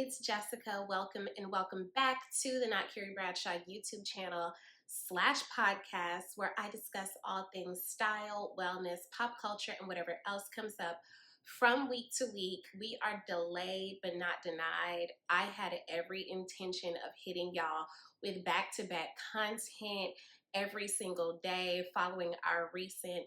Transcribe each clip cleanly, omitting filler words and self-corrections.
it's Jessica. Welcome and welcome back to the Not Carrie Bradshaw YouTube channel / podcast, where I discuss all things style, wellness, pop culture, and whatever else comes up from week to week. We are delayed but not denied. I had every intention of hitting y'all with back-to-back content every single day following our recent,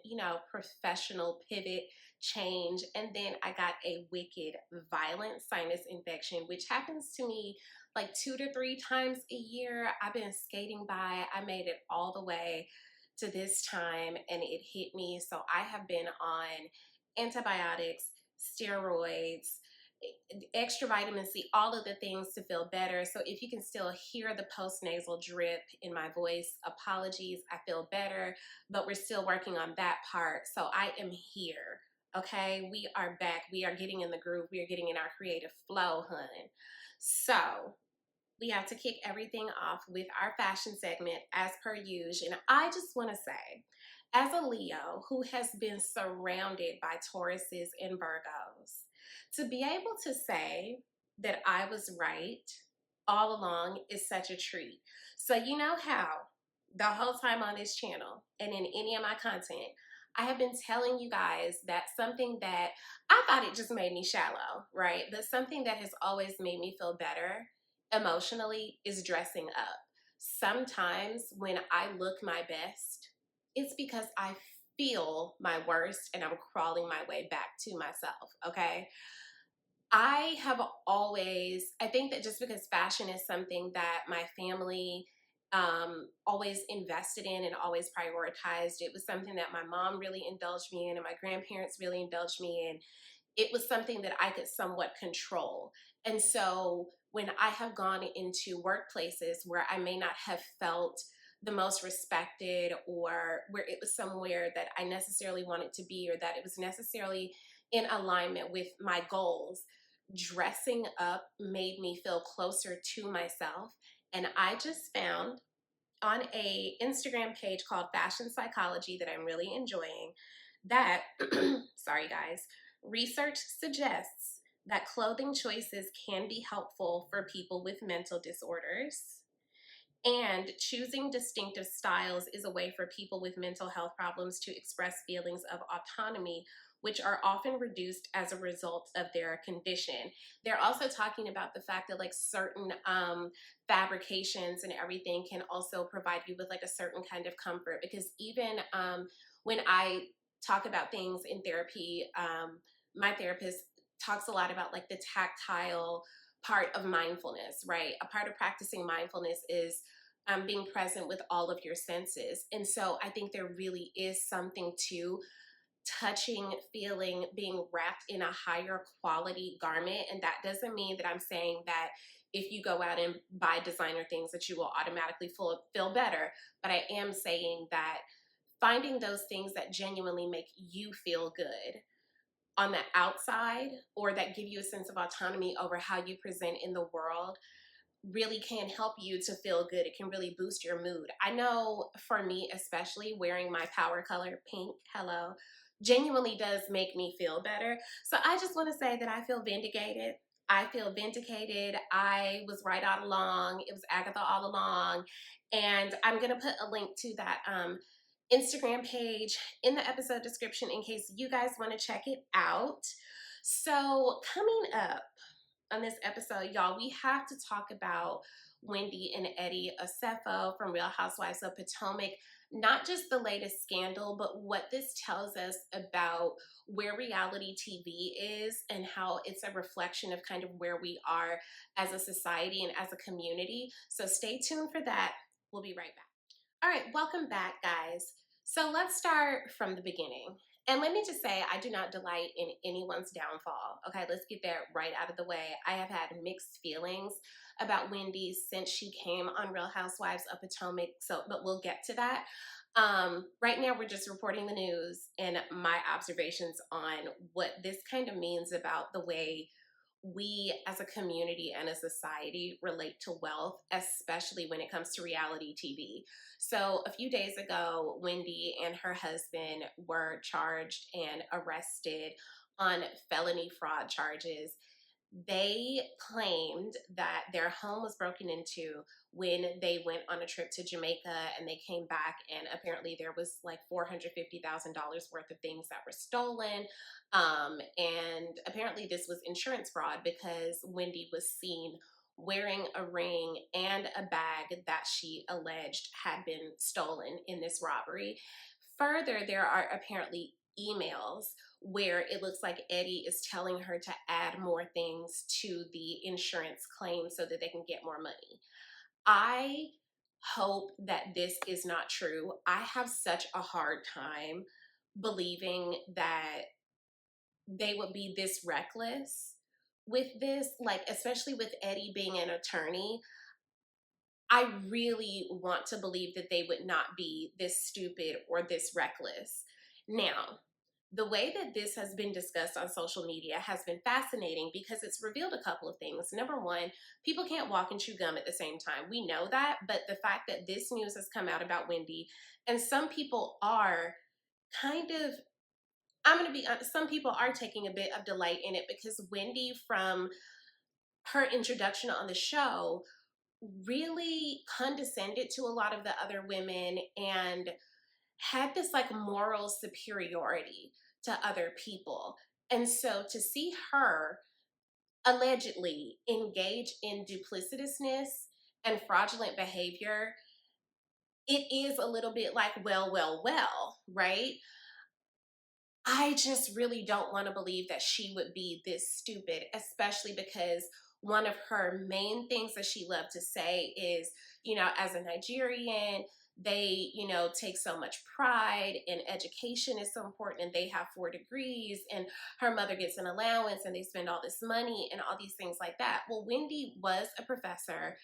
professional pivot change. And then I got a wicked violent sinus infection, which happens to me like 2 to 3 times a year. I've been skating by. I made it all the way to this time and it hit me. So I have been on antibiotics, steroids, extra vitamin C, all of the things to feel better. So if you can still hear the post-nasal drip in my voice, apologies. I feel better, but we're still working on that part. So I am here. Okay, we are back. We are getting in the groove. We are getting in our creative flow, hun. So we have to kick everything off with our fashion segment as per usual. And I just want to say, as a Leo who has been surrounded by Tauruses and Virgos, to be able to say that I was right all along is such a treat. So you know how the whole time on this channel and in any of my content, I have been telling you guys that something that I thought it just made me shallow, right? But something that has always made me feel better emotionally is dressing up. Sometimes when I look my best, it's because I feel my worst and I'm crawling my way back to myself, okay? I have always, I think that just because fashion is something that my family always invested in and always prioritized, it was something that my mom really indulged me in and my grandparents really indulged me in. It was something that I could somewhat control. And so when I have gone into workplaces where I may not have felt the most respected, or where it was somewhere that I necessarily wanted to be, or that it was necessarily in alignment with my goals, dressing up made me feel closer to myself. And I just found on a Instagram page called Fashion Psychology that I'm really enjoying that, sorry guys, research suggests that clothing choices can be helpful for people with mental disorders. And choosing distinctive styles is a way for people with mental health problems to express feelings of autonomy, which are often reduced as a result of their condition. They're also talking about the fact that like certain fabrications and everything can also provide you with like a certain kind of comfort, because even when I talk about things in therapy, my therapist talks a lot about like the tactile part of mindfulness, right? A part of practicing mindfulness is being present with all of your senses. And so I think there really is something to touching, feeling, being wrapped in a higher quality garment. And that doesn't mean that I'm saying that if you go out and buy designer things that you will automatically feel better. But I am saying that finding those things that genuinely make you feel good on the outside, or that give you a sense of autonomy over how you present in the world, really can help you to feel good. It can really boost your mood. I know for me, especially wearing my power color pink, hello, genuinely does make me feel better. So I just want to say that I feel vindicated. I feel vindicated. I was right all along. It was Agatha all along. And I'm going to put a link to that Instagram page in the episode description in case you guys want to check it out. So coming up on this episode, y'all, we have to talk about Wendy and Eddie Osefo from Real Housewives of Potomac. Not just the latest scandal, but what this tells us about where reality TV is and how it's a reflection of kind of where we are as a society and as a community. So stay tuned for that. We'll be right back. All right, welcome back, guys. So let's start from the beginning. And let me just say, I do not delight in anyone's downfall. Okay, let's get that right out of the way. I have had mixed feelings about Wendy since she came on Real Housewives of Potomac. But we'll get to that. Right now, we're just reporting the news and my observations on what this kind of means about the way we as a community and a society relate to wealth, especially when it comes to reality TV. So a few days ago, Wendy and her husband were charged and arrested on felony fraud charges. They claimed that their home was broken into when they went on a trip to Jamaica, and they came back, and apparently there was like $450,000 worth of things that were stolen. And apparently this was insurance fraud because Wendy was seen wearing a ring and a bag that she alleged had been stolen in this robbery. Further, there are apparently emails where it looks like Eddie is telling her to add more things to the insurance claim so that they can get more money. I hope that this is not true. I have such a hard time believing that they would be this reckless with this, like, especially with Eddie being an attorney. I really want to believe that they would not be this stupid or this reckless. Now, the way that this has been discussed on social media has been fascinating because it's revealed a couple of things. Number one, people can't walk and chew gum at the same time. We know that, but the fact that this news has come out about Wendy, and some people are kind of, I'm going to be honest, some people are taking a bit of delight in it because Wendy, from her introduction on the show, really condescended to a lot of the other women and had this like moral superiority to other people. And so to see her allegedly engage in duplicitousness and fraudulent behavior, it is a little bit like, well, right? I just really don't want to believe that she would be this stupid, especially because one of her main things that she loved to say is, as a Nigerian, they, take so much pride in education is so important, and they have 4 degrees, and her mother gets an allowance and they spend all this money and all these things like that. Well, Wendy was a professor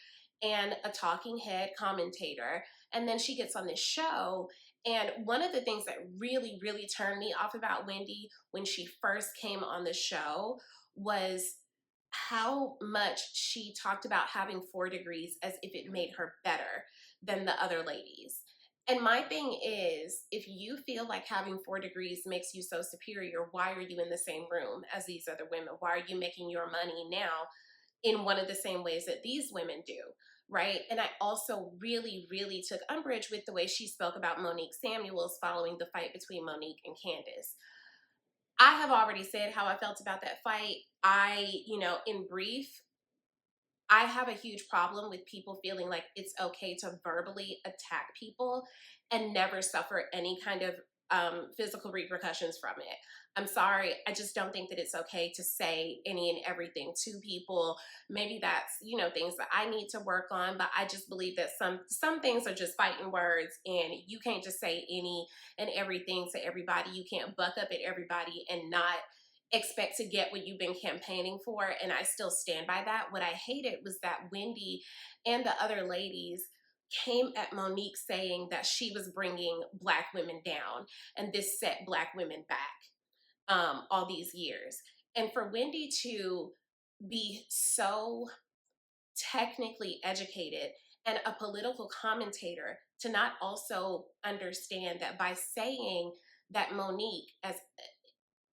and a talking head commentator, and then she gets on this show, and one of the things that really, really turned me off about Wendy when she first came on the show was how much she talked about having 4 degrees as if it made her better than the other ladies. And my thing is, if you feel like having 4 degrees makes you so superior, why are you in the same room as these other women? Why are you making your money now in one of the same ways that these women do? Right. And I also really, really took umbrage with the way she spoke about Monique Samuels following the fight between Monique and Candace. I have already said how I felt about that fight. In brief, I have a huge problem with people feeling like it's okay to verbally attack people and never suffer any kind of physical repercussions from it. I'm sorry, I just don't think that it's okay to say any and everything to people. Maybe that's, things that I need to work on, but I just believe that some things are just fighting words, and you can't just say any and everything to everybody. You can't buck up at everybody and not expect to get what you've been campaigning for. And I still stand by that. What I hated was that Wendy and the other ladies came at Monique saying that she was bringing Black women down and this set Black women back all these years. And for Wendy to be so technically educated and a political commentator, to not also understand that by saying that Monique, as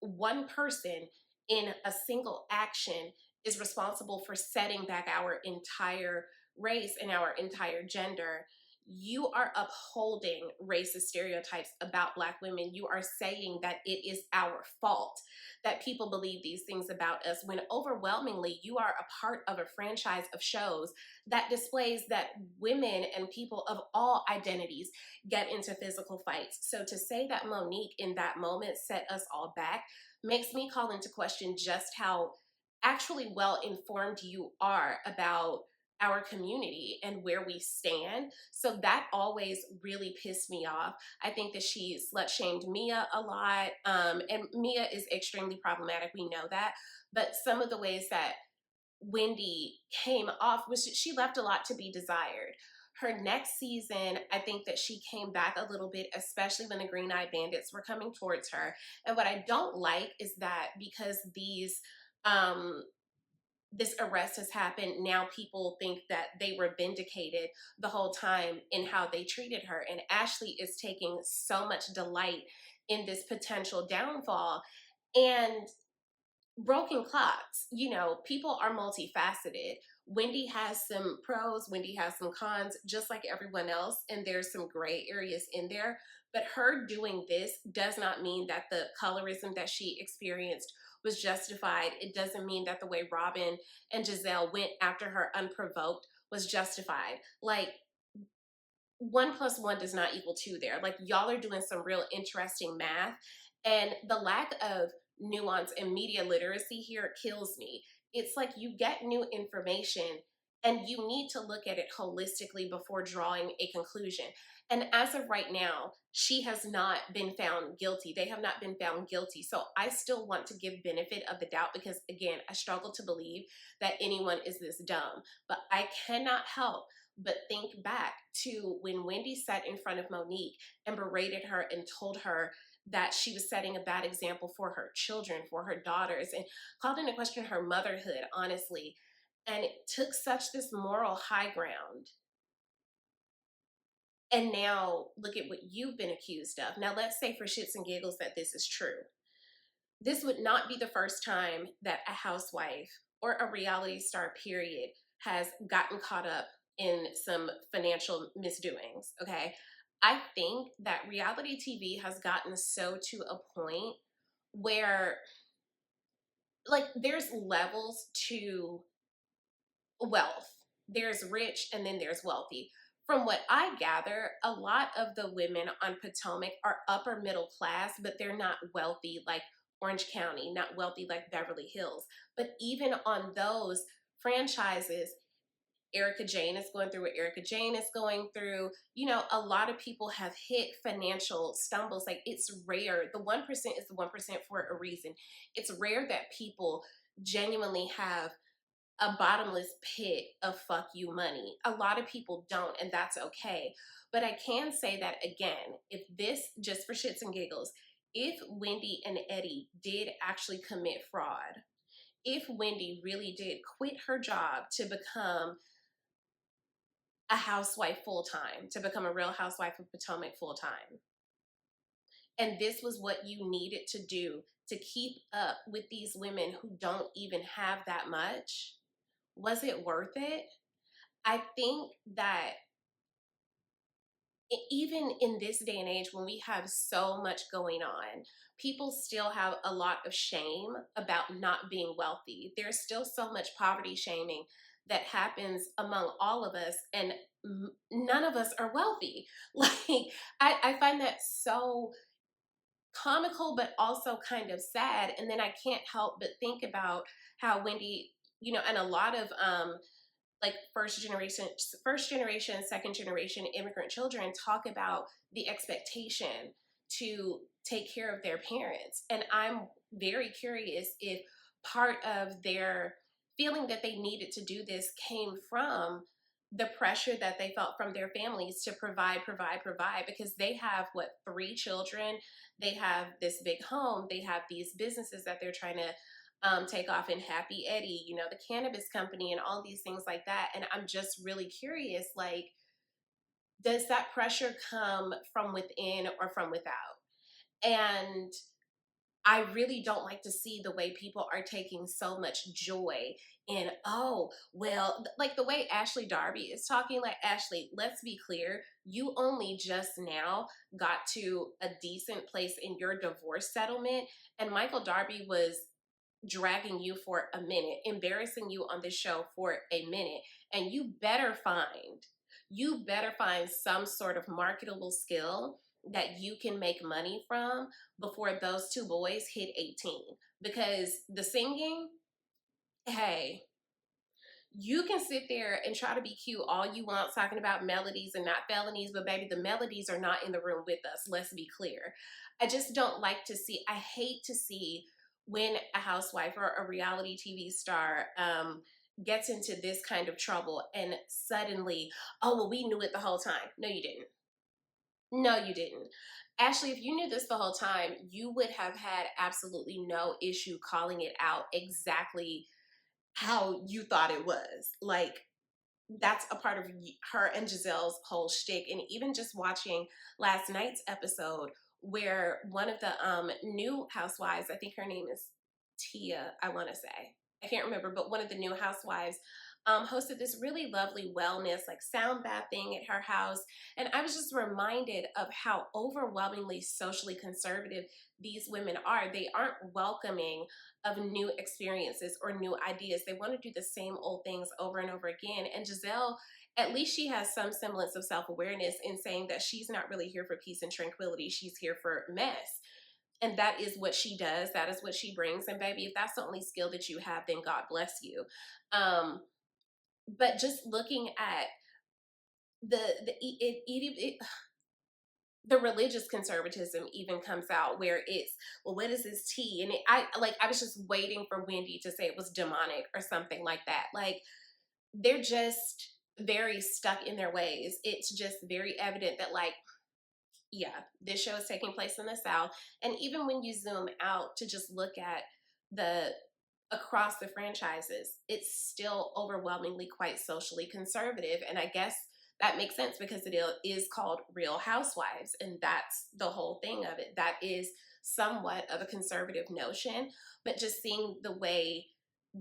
one person in a single action, is responsible for setting back our entire race and our entire gender, you are upholding racist stereotypes about Black women. You are saying that it is our fault that people believe these things about us, when overwhelmingly you are a part of a franchise of shows that displays that women and people of all identities get into physical fights. So to say that Monique in that moment set us all back makes me call into question just how actually well informed you are about our community and where we stand. So that always really pissed me off. I think that she slut shamed Mia a lot. And Mia is extremely problematic. We know that. But some of the ways that Wendy came off was she left a lot to be desired. Her next season, I think that she came back a little bit, especially when the Green Eye Bandits were coming towards her. And what I don't like is that because um, this arrest has happened, now people think that they were vindicated the whole time in how they treated her. And Ashley is taking so much delight in this potential downfall. And broken clocks. You know, people are multifaceted. Wendy has some pros, Wendy has some cons, just like everyone else, and there's some gray areas in there. But her doing this does not mean that the colorism that she experienced was justified. It doesn't mean that the way Robin and Giselle went after her unprovoked was justified. Like, 1 plus 1 does not equal 2 there. Like, y'all are doing some real interesting math. And the lack of nuance and media literacy here kills me. It's like you get new information and you need to look at it holistically before drawing a conclusion. And as of right now, she has not been found guilty. They have not been found guilty. So I still want to give benefit of the doubt because, again, I struggle to believe that anyone is this dumb. But I cannot help but think back to when Wendy sat in front of Monique and berated her and told her that she was setting a bad example for her children, for her daughters, and called into question her motherhood, honestly. And it took such this moral high ground. And now look at what you've been accused of. Now, let's say for shits and giggles that this is true. This would not be the first time that a housewife or a reality star, period, has gotten caught up in some financial misdoings. Okay. I think that reality TV has gotten so to a point where, like, there's levels to wealth. There's rich and then there's wealthy. From what I gather, a lot of the women on Potomac are upper middle class, but they're not wealthy like Orange County, not wealthy like Beverly Hills. But even on those franchises, Erica Jane is going through what Erica Jane is going through. You know, a lot of people have hit financial stumbles. Like, it's rare. The 1% is the 1% for a reason. It's rare that people genuinely have a bottomless pit of fuck you money. A lot of people don't, and that's okay. But I can say that again, if this, just for shits and giggles, if Wendy and Eddie did actually commit fraud, if Wendy really did quit her job to become a housewife full time, to become a real housewife of Potomac full time, and this was what you needed to do to keep up with these women who don't even have that much, was it worth it? I think that even in this day and age when we have so much going on, people still have a lot of shame about not being wealthy. There's still so much poverty shaming that happens among all of us, and none of us are wealthy. Like, I find that so comical, but also kind of sad. And then I can't help but think about how Wendy, you know, and a lot of like first generation, second generation immigrant children talk about the expectation to take care of their parents. And I'm very curious if part of their feeling that they needed to do this came from the pressure that they felt from their families to provide, because they have what, 3 children, they have this big home, they have these businesses that they're trying to take off in Happy Eddie, you know, the cannabis company and all these things like that. And I'm just really curious, like, does that pressure come from within or from without? And I really don't like to see the way people are taking so much joy in, oh, well, like the way Ashley Darby is talking. Like, Ashley, let's be clear. You only just now got to a decent place in your divorce settlement. And Michael Darby was dragging you for a minute, embarrassing you on this show for a minute. And you better find some sort of marketable skill that you can make money from before those 2 boys hit 18. Because the singing, hey, you can sit there and try to be cute all you want, talking about melodies and not felonies, but baby, the melodies are not in the room with us. Let's be clear. I just don't like to see, I hate to see when a housewife or a reality TV star gets into this kind of trouble and suddenly, oh, well, we knew it the whole time. No, you didn't. No, you didn't. Ashley, if you knew this the whole time, you would have had absolutely no issue calling it out exactly how you thought it was. Like, that's a part of her and Giselle's whole shtick. And even just watching last night's episode where one of the new housewives, I think her name is Tia, I want to say. I can't remember, but one of the new housewives hosted this really lovely wellness, like sound bath thing at her house. And I was just reminded of how overwhelmingly socially conservative these women are. They aren't welcoming of new experiences or new ideas. They want to do the same old things over and over again. And Giselle, at least she has some semblance of self-awareness in saying that she's not really here for peace and tranquility. She's here for mess. And that is what she does. That is what she brings. And baby, if that's the only skill that you have, then God bless you. But just looking at the religious conservatism even comes out where it's, well, what is this tea? And I was just waiting for Wendy to say it was demonic or something like that. Like, they're just very stuck in their ways. It's just very evident that, like, yeah, this show is taking place in the South. And even when you zoom out to just look at the across the franchises, it's still overwhelmingly quite socially conservative. And I guess that makes sense because it is called Real Housewives. And that's the whole thing of it. That is somewhat of a conservative notion. But just seeing the way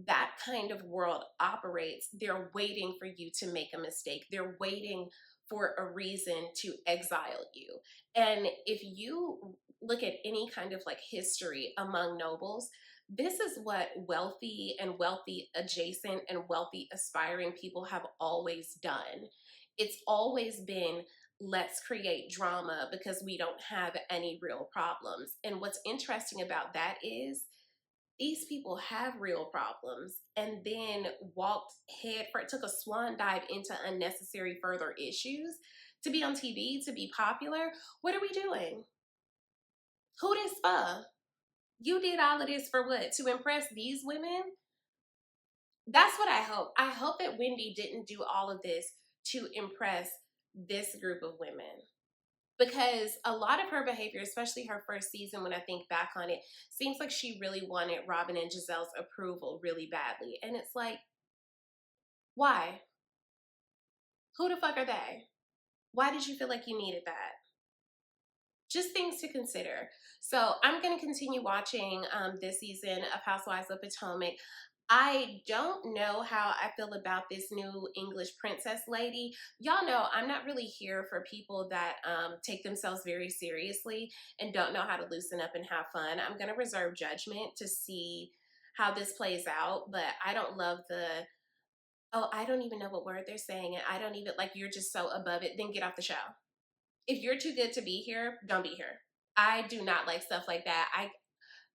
that kind of world operates, they're waiting for you to make a mistake. They're waiting for a reason to exile you. And if you look at any kind of like history among nobles, this is what wealthy and wealthy adjacent and wealthy aspiring people have always done. It's always been, let's create drama because we don't have any real problems. And what's interesting about that is these people have real problems and then walked head for it, took a swan dive into unnecessary further issues to be on TV, to be popular. What are we doing? Who this for? You did all of this for what? To impress these women? That's what I hope. I hope that Wendy didn't do all of this to impress this group of women. Because a lot of her behavior, especially her first season, when I think back on it, seems like she really wanted Robin and Giselle's approval really badly. And it's like, why? Who the fuck are they? Why did you feel like you needed that? Just things to consider. So I'm going to continue watching this season of Housewives of Potomac. I don't know how I feel about this new English princess lady. Y'all know I'm not really here for people that take themselves very seriously and don't know how to loosen up and have fun. I'm going to reserve judgment to see how this plays out, but I don't love oh, I don't even know what word they're saying, and I don't even, like, you're just so above it, then get off the show. If you're too good to be here, don't be here. I do not like stuff like that.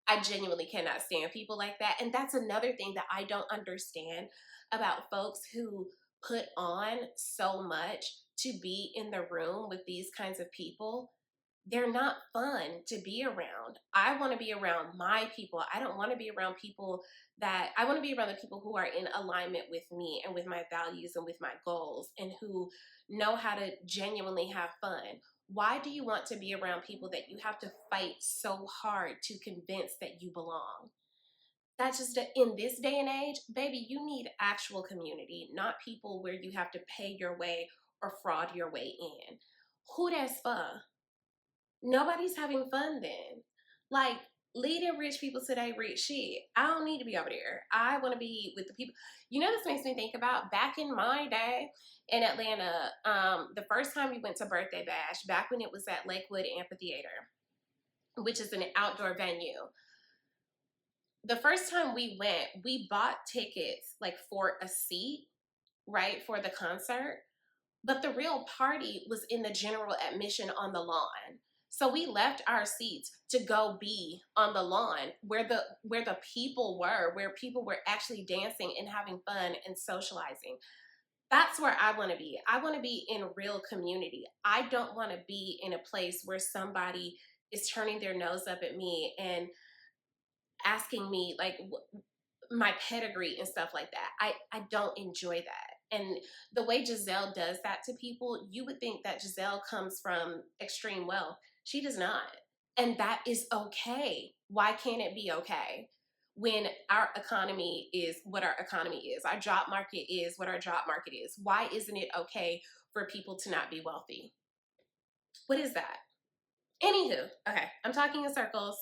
I genuinely cannot stand people like that. And that's another thing that I don't understand about folks who put on so much to be in the room with these kinds of people. They're not fun to be around. I want to be around my people. I don't want to be around people I want to be around the people who are in alignment with me and with my values and with my goals and who know how to genuinely have fun. Why do you want to be around people that you have to fight so hard to convince that you belong? That's just in this day and age, baby, you need actual community, not people where you have to pay your way or fraud your way in. Who that's for? Nobody's having fun then. Like, leading rich people to their rich shit. I don't need to be over there. I want to be with the people. You know, this makes me think about back in my day in Atlanta, the first time we went to Birthday Bash, back when it was at Lakewood Amphitheater, which is an outdoor venue. The first time we went, we bought tickets like for a seat, right, for the concert. But the real party was in the general admission on the lawn. So we left our seats to go be on the lawn where the people were actually dancing and having fun and socializing. That's where I want to be. I want to be in real community. I don't want to be in a place where somebody is turning their nose up at me and asking me like my pedigree and stuff like that. I don't enjoy that. And the way Giselle does that to people, you would think that Giselle comes from extreme wealth. She does not. And that is okay. Why can't it be okay? When our economy is what our economy is, our job market is what our job market is. Why isn't it okay for people to not be wealthy? What is that? Anywho, okay, I'm talking in circles.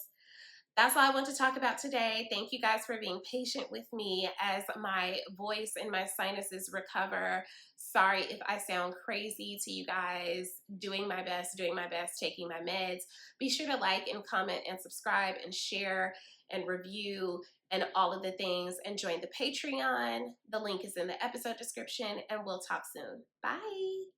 that's all I want to talk about today. Thank you guys for being patient with me as my voice and my sinuses recover. Sorry if I sound crazy to you guys. Doing my best, taking my meds. Be sure to like and comment and subscribe and share and review and all of the things, and join the Patreon. The link is in the episode description, and we'll talk soon. Bye.